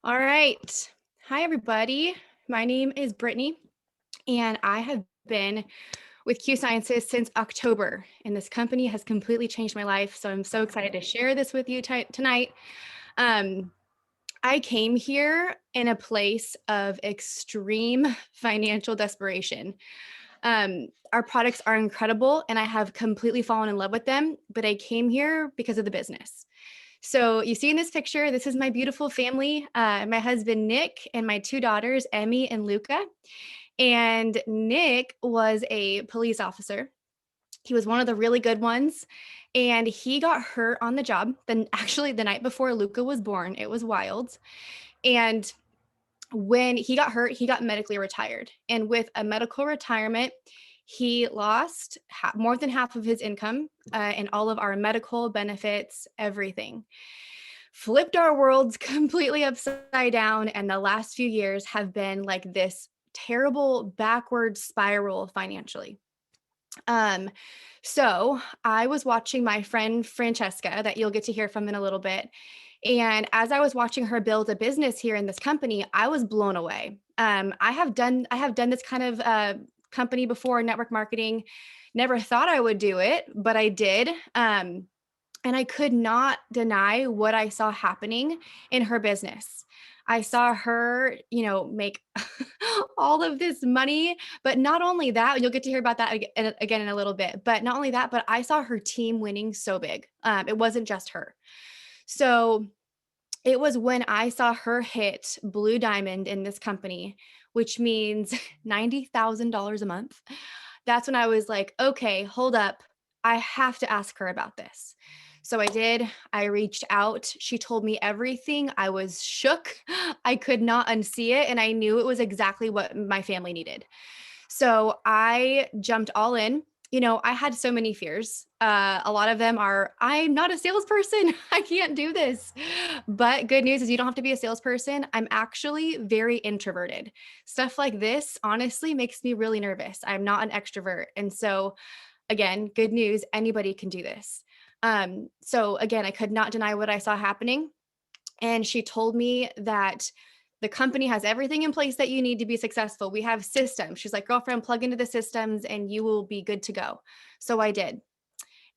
All right. Hi, everybody. My name is Brittany, and I have been with Q Sciences since October, and this company has completely changed my life. So I'm so excited to share this with you tonight. Um, I came here in a place of extreme financial desperation. Our products are incredible, and I have completely fallen in love with them, but I came here because of the business. So you see in this picture, this is my beautiful family, my husband, Nick, and my two daughters, Emmy and Luca. And Nick was a police officer. He was one of the really good ones. And he got hurt on the job. Then actually the night before Luca was born, it was wild. And when he got hurt, he got medically retired. And with a medical retirement, he lost more than half of his income and all of our medical benefits, everything. Flipped our worlds completely upside down. And the last few years have been like this terrible backward spiral financially. Um, so I was watching my friend Francesca, that you'll get to hear from in a little bit. And as I was watching her build a business here in this company, I was blown away. I have done this kind of company before, network marketing. Never thought I would do it, but I did. And I could not deny what I saw happening in her business. I saw her, make all of this money, but not only that, you'll get to hear about that again in a little bit. But not only that, but I saw her team winning so big. It wasn't just her. So it was when I saw her hit Blue Diamond in this company, which means $90,000 a month. That's when I was like, okay, hold up. I have to ask her about this. So I did. I reached out. She told me everything. I was shook. I could not unsee it. And I knew it was exactly what my family needed. So I jumped all in. I had so many fears. A lot of them are, I'm not a salesperson. I can't do this. But good news is you don't have to be a salesperson. I'm actually very introverted. Stuff like this honestly makes me really nervous. I'm not an extrovert. And so, again, good news, anybody can do this. So, again, I could not deny what I saw happening. And she told me that the company has everything in place that you need to be successful. We have systems. She's like, girlfriend, plug into the systems and you will be good to go. So I did.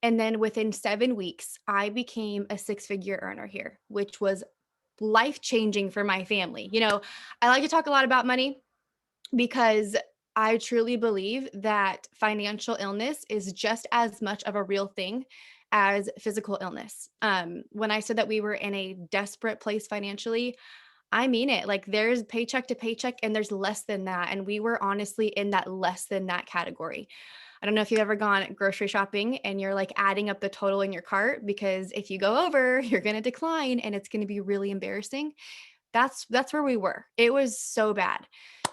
And then within 7 weeks, I became a six-figure earner here, which was life changing for my family. I like to talk a lot about money because I truly believe that financial illness is just as much of a real thing as physical illness. When I said that we were in a desperate place financially, I mean it. Like there's paycheck to paycheck and there's less than that. And we were honestly in that less than that category. I don't know if you've ever gone grocery shopping and you're like adding up the total in your cart because if you go over, you're going to decline and it's going to be really embarrassing. That's where we were. It was so bad.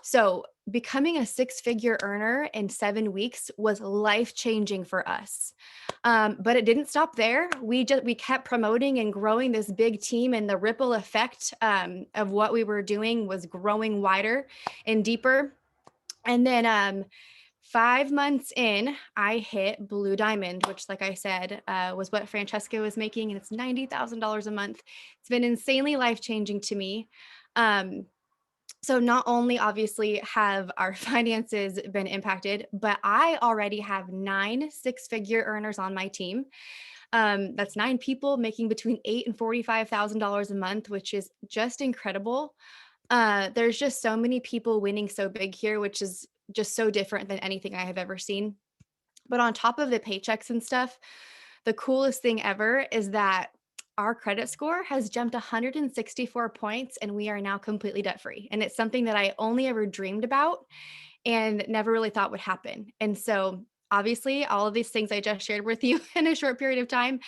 So, becoming a six-figure earner in 7 weeks was life-changing for us. But it didn't stop there. We kept promoting and growing this big team, and the ripple effect of what we were doing was growing wider and deeper. And then 5 months in, I hit Blue Diamond, which, like I said, was what Francesca was making, and it's $90,000 a month. It's been insanely life changing to me. Um, so, not only obviously have our finances been impacted, but I already have 9 six-figure earners on my team. That's 9 people making between $8,000 and $45,000 a month, which is just incredible. There's just so many people winning so big here, which is just so different than anything I have ever seen. But on top of the paychecks and stuff, the coolest thing ever is that our credit score has jumped 164 points and we are now completely debt free. And it's something that I only ever dreamed about and never really thought would happen. And so, obviously, all of these things I just shared with you in a short period of time,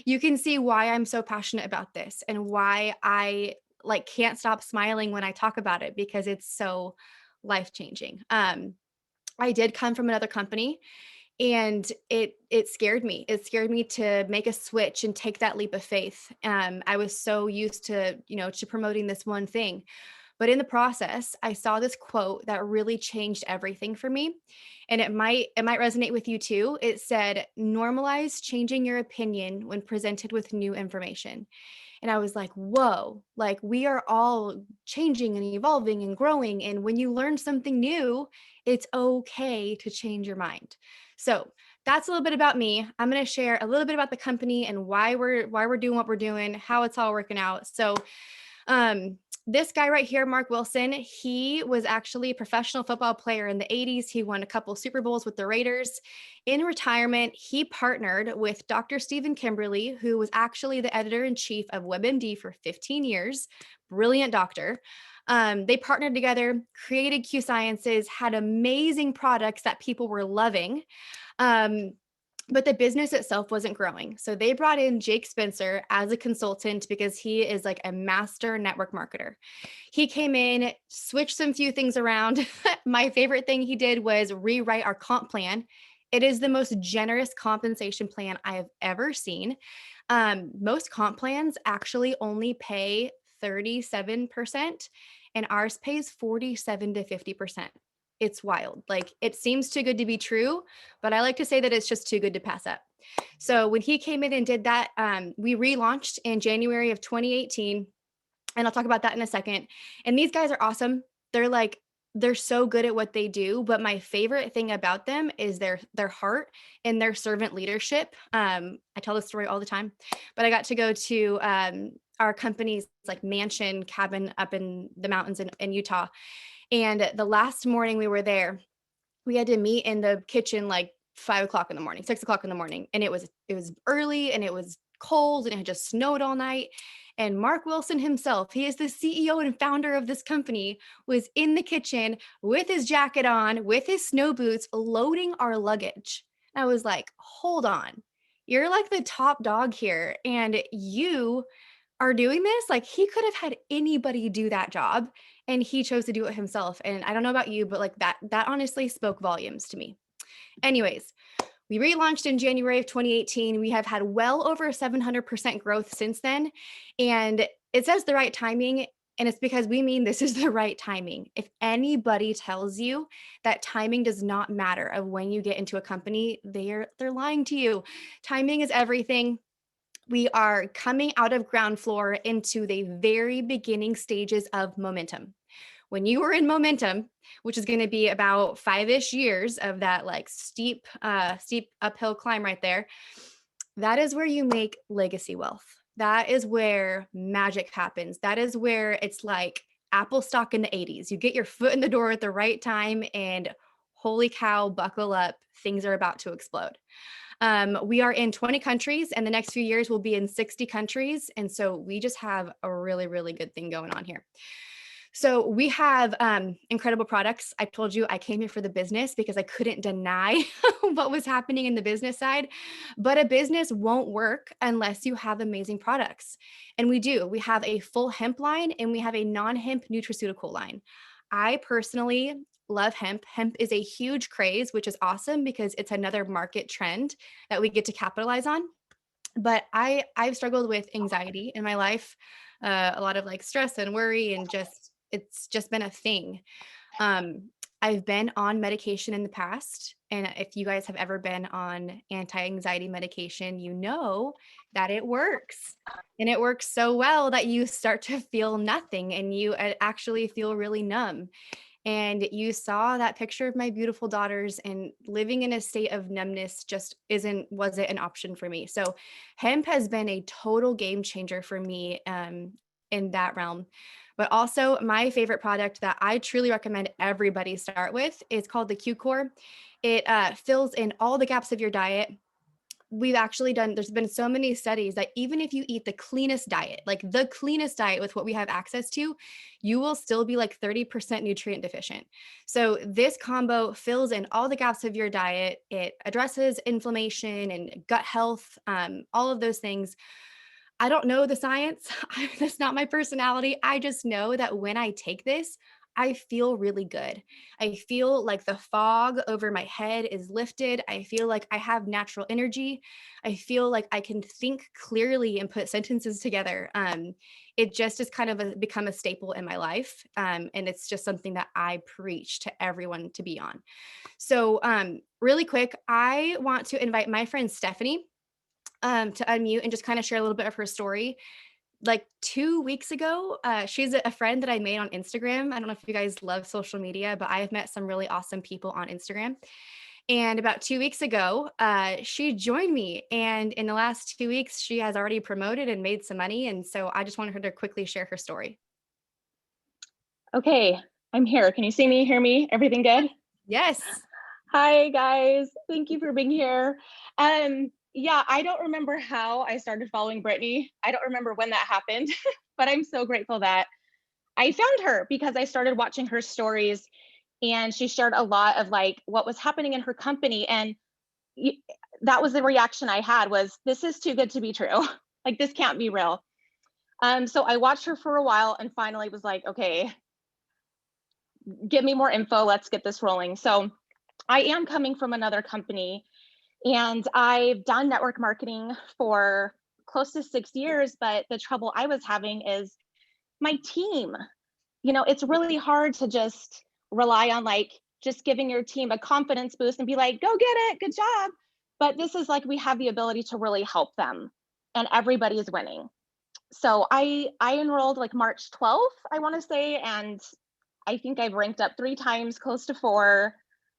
you can see why I'm so passionate about this and why I like can't stop smiling when I talk about it because it's so life changing. I did come from another company and it scared me. It scared me to make a switch and take that leap of faith. I was so used to promoting this one thing. But in the process, I saw this quote that really changed everything for me. And it might resonate with you too. It said, normalize changing your opinion when presented with new information. And I was like, whoa, like we are all changing and evolving and growing. And when you learn something new, it's okay to change your mind. So that's a little bit about me. I'm going to share a little bit about the company and why we're doing what we're doing, how it's all working out. So um, this guy right here, Mark Wilson, he was actually a professional football player in the 80s. He won a couple Super Bowls with the Raiders. In retirement, he partnered with Dr. Stephen Kimberly, who was actually the editor in chief of WebMD for 15 years. Brilliant doctor. They partnered together, created Q Sciences, had amazing products that people were loving. Um, but the business itself wasn't growing. So they brought in Jake Spencer as a consultant because he is like a master network marketer. He came in, switched some few things around. My favorite thing he did was rewrite our comp plan. It is the most generous compensation plan I have ever seen. Most comp plans actually only pay 37%, and ours pays 47 to 50%. It's wild. Like it seems too good to be true, but I like to say that it's just too good to pass up. So when he came in and did that, we relaunched in January of 2018. And I'll talk about that in a second. And these guys are awesome. They're like, they're so good at what they do. But my favorite thing about them is their heart and their servant leadership. I tell this story all the time, but I got to go to our company's like mansion cabin up in the mountains in Utah. And the last morning we were there, we had to meet in the kitchen like 5 o'clock in the morning, 6 o'clock in the morning. And it was early and it was cold and it had just snowed all night. And Mark Wilson himself, he is the CEO and founder of this company, was in the kitchen with his jacket on, with his snow boots, loading our luggage. And I was like, hold on. You're like the top dog here. And you are doing this, like he could have had anybody do that job and he chose to do it himself. And I don't know about you, but like that honestly spoke volumes to me. Anyways, we relaunched in January of 2018. We have had well over 700% growth since then. And it says the right timing. And it's because we mean this is the right timing. If anybody tells you that timing does not matter of when you get into a company, they're lying to you. Timing is everything. We are coming out of ground floor into the very beginning stages of momentum. When you are in momentum, which is going to be about 5-ish years of that like steep uphill climb right there, that is where you make legacy wealth. That is where magic happens. That is where it's like Apple stock in the 80s. You get your foot in the door at the right time and holy cow, buckle up. Things are about to explode. We are in 20 countries, and the next few years we'll be in 60 countries. And so we just have a really, really good thing going on here. So we have incredible products. I told you I came here for the business because I couldn't deny what was happening in the business side. But a business won't work unless you have amazing products. And we do. We have a full hemp line and we have a non-hemp nutraceutical line. I personally love hemp. Hemp is a huge craze, which is awesome because it's another market trend that we get to capitalize on. But I've struggled with anxiety in my life, a lot of like stress and worry, and just it's just been a thing. I've been on medication in the past, and if you guys have ever been on anti-anxiety medication, you know that it works. And it works so well that you start to feel nothing and you actually feel really numb. And you saw that picture of my beautiful daughters, and living in a state of numbness just wasn't an option for me. So hemp has been a total game changer for me in that realm. But also my favorite product that I truly recommend everybody start with is called the Q Core. It fills in all the gaps of your diet. There's been so many studies that even if you eat the cleanest diet, like the cleanest diet with what we have access to, you will still be like 30% nutrient deficient. So this combo fills in all the gaps of your diet. It addresses inflammation and gut health, all of those things. I don't know the science. That's not my personality. I just know that when I take this, I feel really good. I feel like the fog over my head is lifted. I feel like I have natural energy. I feel like I can think clearly and put sentences together. It just has kind of become a staple in my life. And it's just something that I preach to everyone to be on. So really quick, I want to invite my friend Stephanie to unmute and just kind of share a little bit of her story. like 2 weeks ago, she's a friend that I made on Instagram. I don't know if you guys love social media, but I've met some really awesome people on Instagram. And about 2 weeks ago, she joined me. And in the last 2 weeks, she has already promoted and made some money. And so I just wanted her to quickly share her story. Okay, I'm here. Can you see me, hear me? Everything good? Yes. Hi, guys. Thank you for being here. Yeah, I don't remember how I started following Brittany. I don't remember when that happened, but I'm so grateful that I found her because I started watching her stories and she shared a lot of like what was happening in her company. And that was the reaction I had was, this is too good to be true. Like, this can't be real. So I watched her for a while and finally was like, okay, give me more info. Let's get this rolling. So I am coming from another company and I've done network marketing for close to 6 years, but the trouble I was having is my team. It's really hard to just rely on like just giving your team a confidence boost and be like, go get it, good job. But this is like we have the ability to really help them and everybody is winning. So I enrolled like March 12th, I want to say, and I think I've ranked up 3 times, close to 4.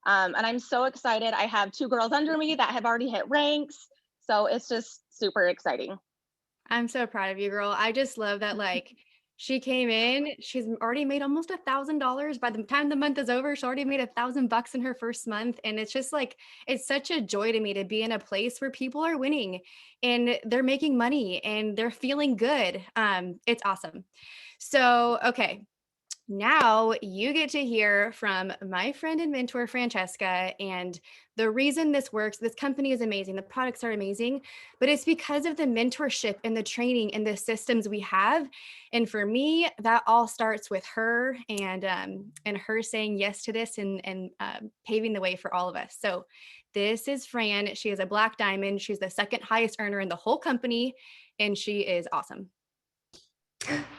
And I'm so excited. I have 2 girls under me that have already hit ranks. So it's just super exciting. I'm so proud of you, girl. I just love that. Like, she came in, she's already made almost $1,000. By the time the month is over, she already made $1,000 in her first month. And it's just like, it's such a joy to me to be in a place where people are winning and they're making money and they're feeling good. It's awesome. So, okay. Now you get to hear from my friend and mentor, Francesca. And the reason this works, this company is amazing. The products are amazing, but it's because of the mentorship and the training and the systems we have. And for me, that all starts with her and her saying yes to this and paving the way for all of us. So this is Fran. She is a Black Diamond. She's the second highest earner in the whole company, and she is awesome.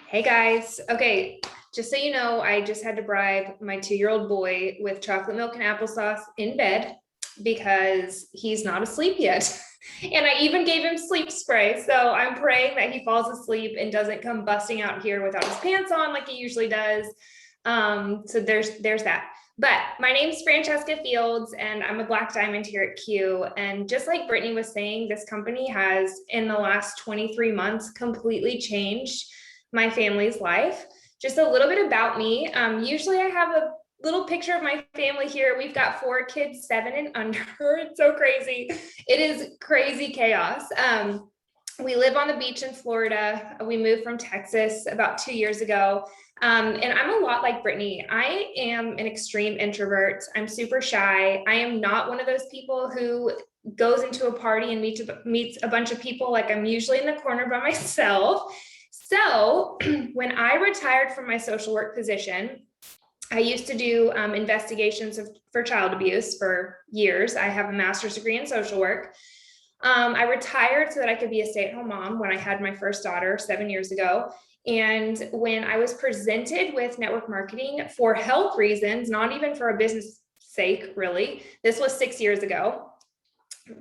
Hey guys. Okay, just so you know, I just had to bribe my 2-year-old boy with chocolate milk and applesauce in bed because he's not asleep yet. And I even gave him sleep spray. So I'm praying that he falls asleep and doesn't come busting out here without his pants on like he usually does. So there's that. But my name's Francesca Fields and I'm a Black Diamond here at Q. And just like Brittany was saying, this company has in the last 23 months completely changed my family's life. Just a little bit about me. Usually I have a little picture of my family here. We've got 4 kids, 7 and under. It's so crazy. It is crazy chaos. We live on the beach in Florida. We moved from Texas about 2 years ago. And I'm a lot like Brittany. I am an extreme introvert. I'm super shy. I am not one of those people who goes into a party and meets a bunch of people. Like, I'm usually in the corner by myself. So when I retired from my social work position, I used to do investigations for child abuse for years. I have a master's degree in social work. I retired so that I could be a stay-at-home mom when I had my first daughter 7 years ago. And when I was presented with network marketing for health reasons, not even for a business sake, really, this was 6 years ago.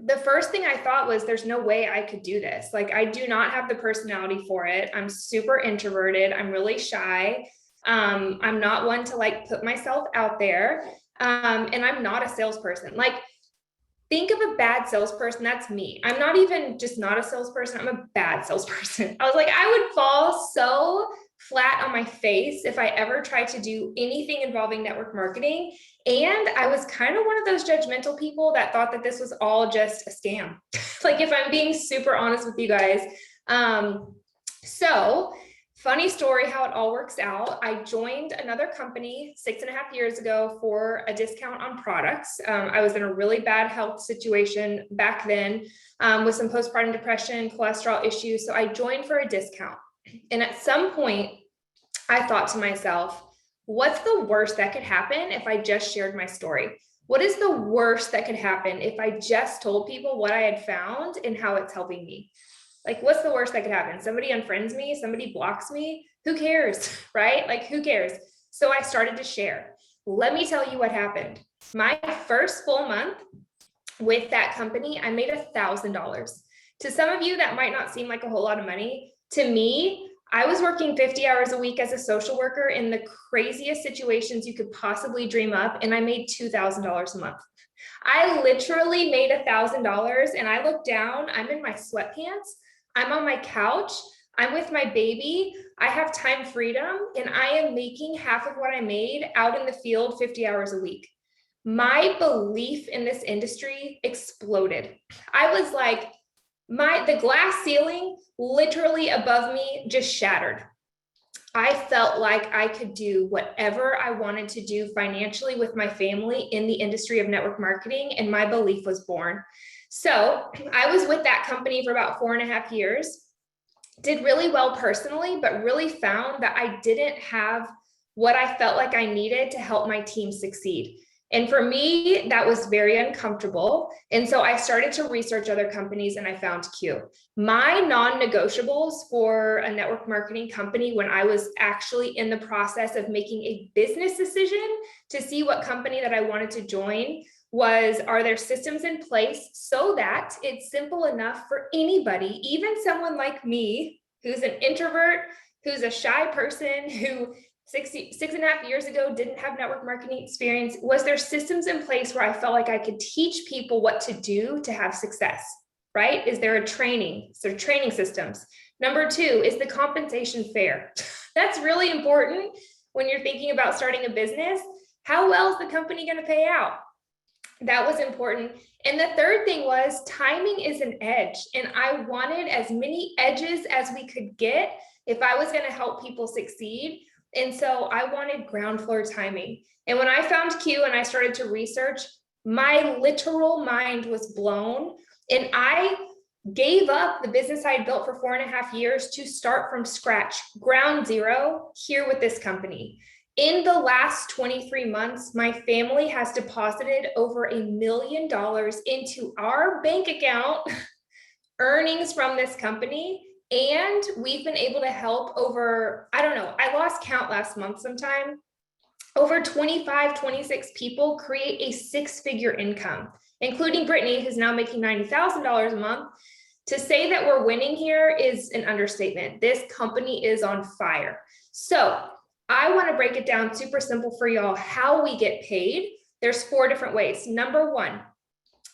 The first thing I thought was, there's no way I could do this. Like, I do not have the personality for it. I'm super introverted. I'm really shy. I'm not one to like put myself out there. And I'm not a salesperson. Like, think of a bad salesperson. That's me. I'm not even just not a salesperson. I'm a bad salesperson. I was like, I would fall so flat on my face if I ever tried to do anything involving network marketing. And I was kind of one of those judgmental people that thought that this was all just a scam. Like, if I'm being super honest with you guys. So funny story how it all works out. I joined another company 6.5 years ago for a discount on products. I was in a really bad health situation back then with some postpartum depression, cholesterol issues. So I joined for a discount. And at some point, I thought to myself, what's the worst that could happen if I just shared my story? What is the worst that could happen if I just told people what I had found and how it's helping me? Like, what's the worst that could happen? Somebody unfriends me, somebody blocks me. Who cares, right? Like, who cares? So I started to share. Let me tell you what happened. My first full month with that company, I made $1,000. To some of you, that might not seem like a whole lot of money. To me, I was working 50 hours a week as a social worker in the craziest situations you could possibly dream up, and I made $2,000 a month. I literally made $1,000, and I look down, I'm in my sweatpants, I'm on my couch, I'm with my baby, I have time freedom, and I am making half of what I made out in the field 50 hours a week. My belief in this industry exploded. I was like, the glass ceiling literally above me just shattered. I felt like I could do whatever I wanted to do financially with my family in the industry of network marketing, and my belief was born. So I was with that company for about 4.5 years, did really well personally, but really found that I didn't have what I felt like I needed to help my team succeed. And for me, that was very uncomfortable. And so I started to research other companies, and I found Q. My non-negotiables for a network marketing company when I was actually in the process of making a business decision to see what company that I wanted to join was, are there systems in place so that it's simple enough for anybody, even someone like me, who's an introvert, who's a shy person, who 6.5 years ago didn't have network marketing experience, was there systems in place where I felt like I could teach people what to do to have success, right? Is there a training? So training systems. Number 2, is the compensation fair? That's really important when you're thinking about starting a business. How well is the company going to pay out? That was important. And the third thing was timing is an edge. And I wanted as many edges as we could get if I was going to help people succeed. And so I wanted ground floor timing. And when I found Q and I started to research, my literal mind was blown. And I gave up the business I had built for 4.5 years to start from scratch, ground zero, here with this company. In the last 23 months, my family has deposited over $1 million into our bank account, earnings from this company. And we've been able to help over, I don't know, I lost count last month sometime, over 25, 26 people create a 6-figure income, including Brittany, who's now making $90,000 a month. To say that we're winning here is an understatement. This company is on fire. So I want to break it down super simple for y'all, how we get paid. There's 4 different ways. Number 1,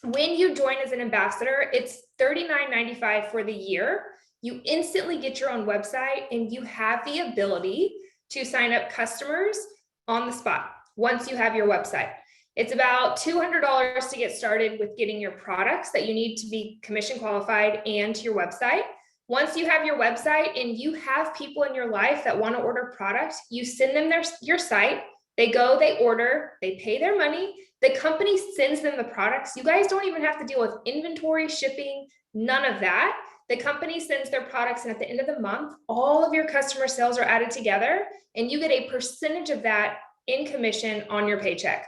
when you join as an ambassador, it's $39.95 for the year. You instantly get your own website, and you have the ability to sign up customers on the spot once you have your website. It's about $200 to get started with getting your products that you need to be commission qualified and your website. Once you have your website and you have people in your life that want to order products, you send them your site, they go, they order, they pay their money, the company sends them the products. You guys don't even have to deal with inventory, shipping, none of that. The company sends their products, and at the end of the month, all of your customer sales are added together, and you get a percentage of that in commission on your paycheck.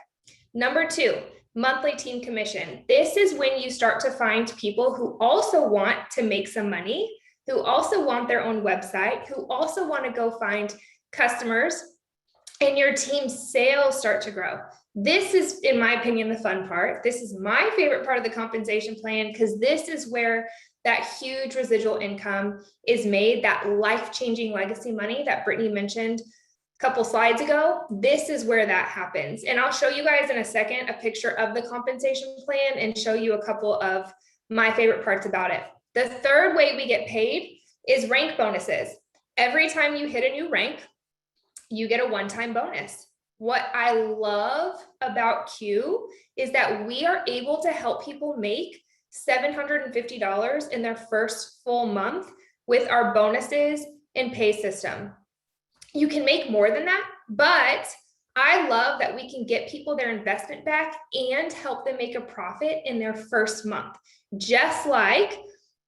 Number 2, monthly team commission. This is when you start to find people who also want to make some money, who also want their own website, who also want to go find customers, and your team's sales start to grow. This is, in my opinion, the fun part. This is my favorite part of the compensation plan, because this is where that huge residual income is made, that life-changing legacy money that Brittany mentioned a couple slides ago. This is where that happens. And I'll show you guys in a second a picture of the compensation plan and show you a couple of my favorite parts about it. The third way we get paid is rank bonuses. Every time you hit a new rank, you get a one-time bonus. What I love about Q is that we are able to help people make $750 in their first full month with our bonuses and pay system. You can make more than that, but I love that we can get people their investment back and help them make a profit in their first month. Just like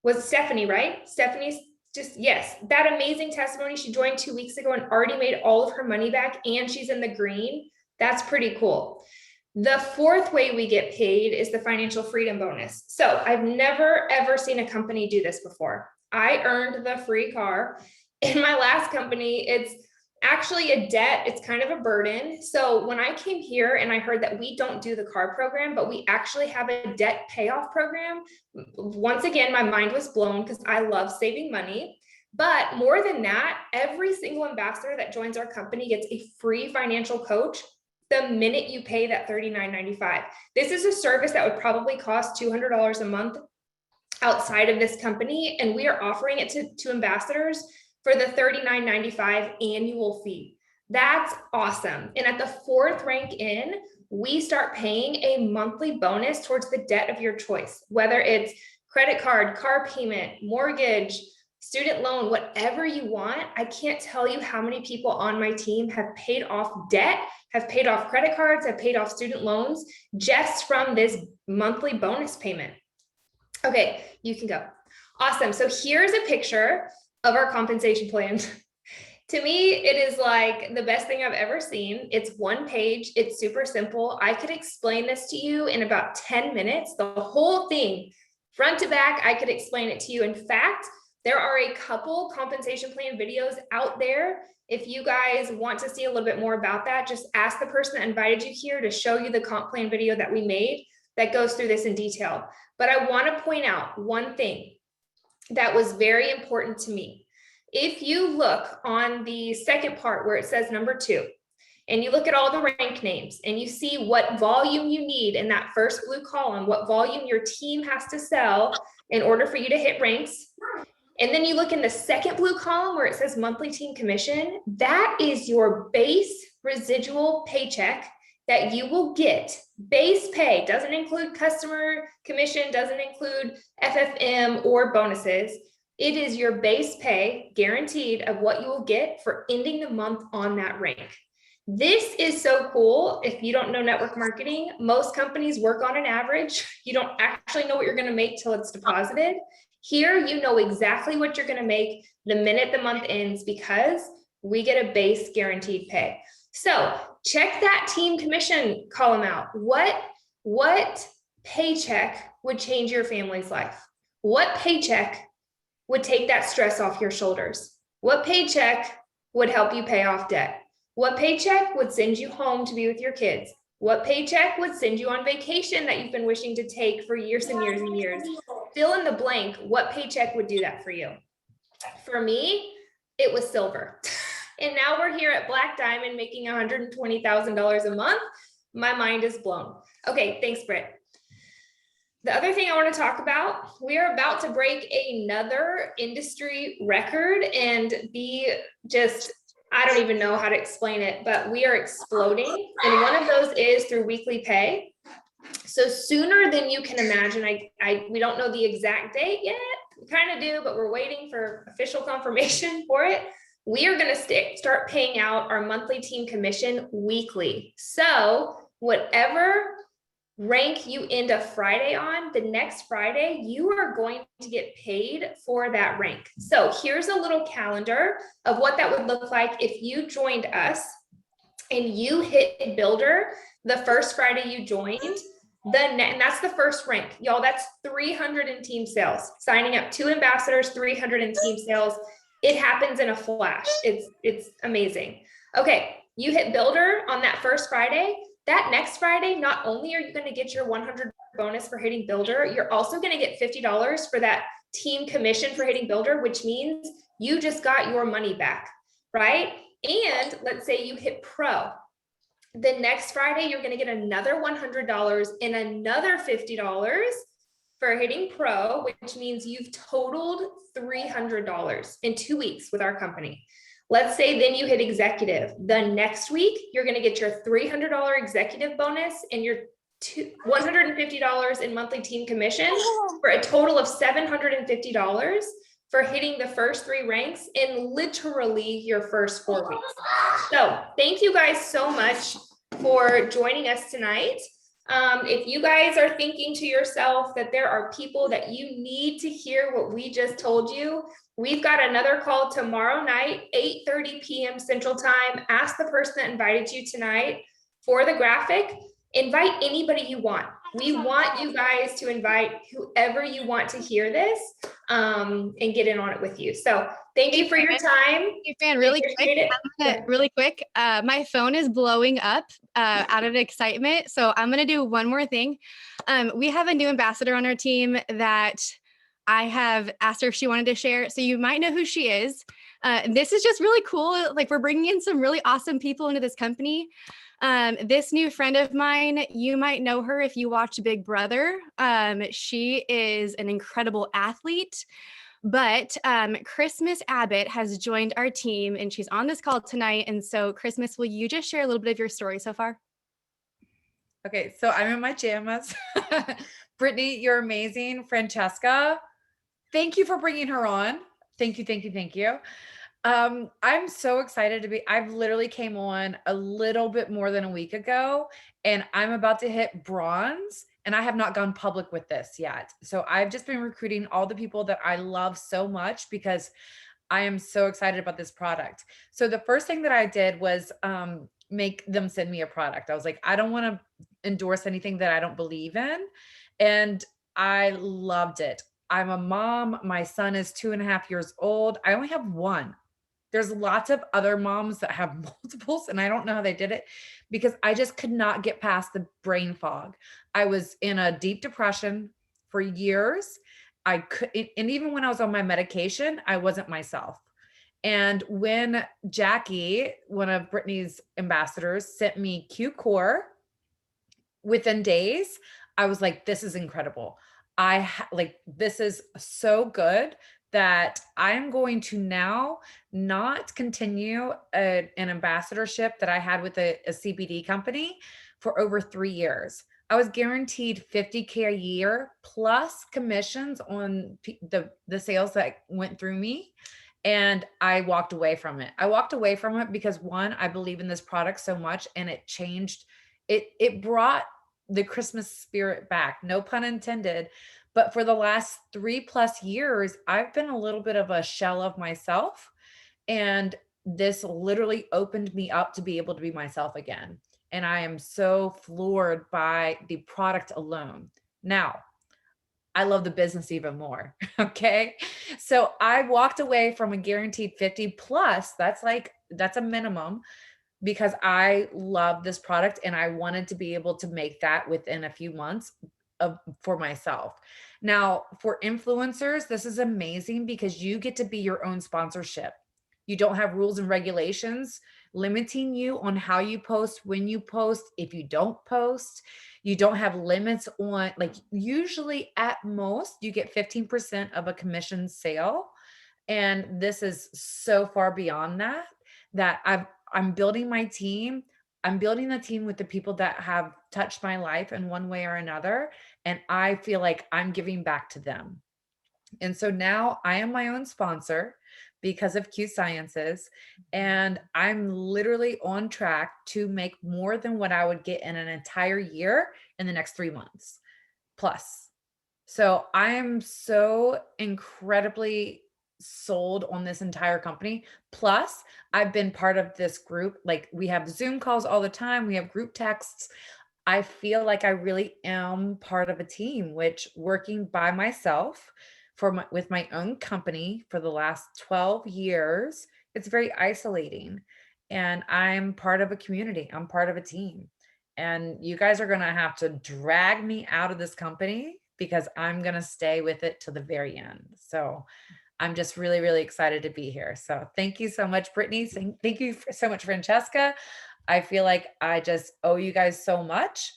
was Stephanie, right? Stephanie's just, yes, that amazing testimony. She joined 2 weeks ago and already made all of her money back, and she's in the green. That's pretty cool. The fourth way we get paid is the financial freedom bonus. So I've never, ever seen a company do this before. I earned the free car. In my last company, it's actually a debt. It's kind of a burden. So when I came here and I heard that we don't do the car program, but we actually have a debt payoff program, once again, my mind was blown because I love saving money. But more than that, every single ambassador that joins our company gets a free financial coach the minute you pay that $39.95. This is a service that would probably cost $200 a month outside of this company, and we are offering it to ambassadors for the $39.95 annual fee. That's awesome. And at the fourth rank in, we start paying a monthly bonus towards the debt of your choice, whether it's credit card, car payment, mortgage, student loan, whatever you want. I can't tell you how many people on my team have paid off debt, have paid off credit cards, have paid off student loans just from this monthly bonus payment. Okay, you can go. Awesome. So here's a picture of our compensation plan. To me, it is like the best thing I've ever seen. It's one page. It's super simple. I could explain this to you in about 10 minutes, the whole thing, front to back. I could explain it to you. In fact, there are a couple compensation plan videos out there. If you guys want to see a little bit more about that, just ask the person that invited you here to show you the comp plan video that we made that goes through this in detail. But I want to point out one thing that was very important to me. If you look on the second part where it says number 2, and you look at all the rank names and you see what volume you need in that first blue column, what volume your team has to sell in order for you to hit ranks. And then you look in the second blue column where it says monthly team commission, that is your base residual paycheck that you will get. Base pay doesn't include customer commission, doesn't include FFM or bonuses. It is your base pay guaranteed of what you will get for ending the month on that rank. This is so cool. If you don't know network marketing, most companies work on an average. You don't actually know what you're going to make till it's deposited. Here, you know exactly what you're going to make the minute the month ends because we get a base guaranteed pay. So check that team commission column out. What paycheck would change your family's life? What paycheck would take that stress off your shoulders? What paycheck would help you pay off debt? What paycheck would send you home to be with your kids? What paycheck would send you on vacation that you've been wishing to take for years and years and years? Fill in the blank. What paycheck would do that for you? For me, it was silver. And now we're here at Black Diamond making $120,000 a month. My mind is blown. Okay, thanks, Britt. The other thing I want to talk about, we are about to break another industry record and be just, I don't even know how to explain it, but we are exploding. And one of those is through weekly pay. So sooner than you can imagine, we don't know the exact date yet. We kind of do, but we're waiting for official confirmation for it. We are going to start paying out our monthly team commission weekly. So whatever rank you end a Friday on, the next Friday, you are going to get paid for that rank. So here's a little calendar of what that would look like if you joined us and you hit builder the first Friday you joined, and that's the first rank. Y'all, that's 300 in team sales. Signing up 2 ambassadors, 300 in team sales. It happens in a flash. It's amazing. Okay, you hit builder on that first Friday. That next Friday, not only are you going to get your 100 bonus for hitting builder, you're also going to get $50 for that team commission for hitting builder, which means you just got your money back, right? And let's say you hit pro. The next Friday, you're going to get another $100 and another $50 for hitting pro, which means you've totaled $300 in 2 weeks with our company. Let's say then you hit executive. The next week, you're going to get your $300 executive bonus and your $150 in monthly team commission for a total of $750 for hitting the first 3 ranks in literally your first 4 weeks. So thank you guys so much for joining us tonight. If you guys are thinking to yourself that there are people that you need to hear what we just told you, we've got another call tomorrow night, 8:30 p.m. Central Time. Ask the person that invited you tonight for the graphic. Invite anybody you want. We want you guys to invite whoever you want to hear this and get in on it with you. So thank you for your time. Hey, Fran, really quick, my phone is blowing up out of excitement. So I'm going to do one more thing. We have a new ambassador on our team that I have asked her if she wanted to share. So you might know who she is. This is just really cool. Like we're bringing in some really awesome people into this company. This new friend of mine, you might know her if you watch Big Brother. She is an incredible athlete. But Christmas Abbott has joined our team and she's on this call tonight. And so, Christmas, will you just share a little bit of your story so far? Okay, so I'm in my jammas. Brittany, you're amazing. Francesca, thank you for bringing her on. Thank you, thank you, thank you. I'm so excited to be, I've literally came on a little bit more than a week ago and I'm about to hit bronze and I have not gone public with this yet. So I've just been recruiting all the people that I love so much because I am so excited about this product. So the first thing that I did was make them send me a product. I was like, I don't want to endorse anything that I don't believe in. And I loved it. I'm a mom. My son is 2.5 years old. I only have one. There's lots of other moms that have multiples, and I don't know how they did it because I just could not get past the brain fog. I was in a deep depression for years. I could, and even when I was on my medication, I wasn't myself. And when Jackie, one of Brittany's ambassadors, sent me Q Core within days, I was like, this is incredible. Like, this is so good that I'm going to now not continue an ambassadorship that I had with a CBD company for over 3 years. I was guaranteed 50K a year plus commissions on the sales that went through me. And I walked away from it. I walked away from it because one, I believe in this product so much and it changed, it brought the Christmas spirit back, no pun intended. But for the last 3+ years, I've been a little bit of a shell of myself. And this literally opened me up to be able to be myself again. And I am so floored by the product alone. Now, I love the business even more. Okay. So I walked away from a guaranteed 50 plus. That's a minimum because I love this product and I wanted to be able to make that within a few months for myself. Now, for influencers, this is amazing because you get to be your own sponsorship. You don't have rules and regulations limiting you on how you post, when you post, if you don't post. You don't have limits on, like, usually at most you get 15% of a commission sale. And this is so far beyond that I'm building my team. I'm building a team with the people that have touched my life in one way or another. And I feel like I'm giving back to them. And so now I am my own sponsor because of Q Sciences. And I'm literally on track to make more than what I would get in an entire year in the next 3 months plus. So I am so incredibly sold on this entire company. Plus, I've been part of this group. Like, we have Zoom calls all the time. We have group texts. I feel like I really am part of a team, which working by myself with my own company for the last 12 years, it's very isolating. And I'm part of a community. I'm part of a team. And you guys are going to have to drag me out of this company because I'm going to stay with it to the very end. So I'm just really, really excited to be here. So thank you so much, Brittany. Thank you so much, Francesca. I feel like I just owe you guys so much.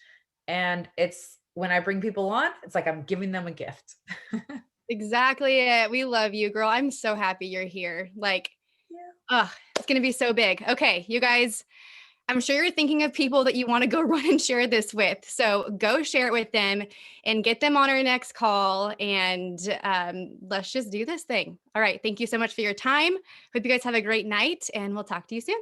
And it's when I bring people on, it's like I'm giving them a gift. Exactly it. We love you, girl. I'm so happy you're here. Like, it's going to be so big. Okay, you guys, I'm sure you're thinking of people that you want to go run and share this with. So go share it with them and get them on our next call. And let's just do this thing. All right. Thank you so much for your time. Hope you guys have a great night and we'll talk to you soon.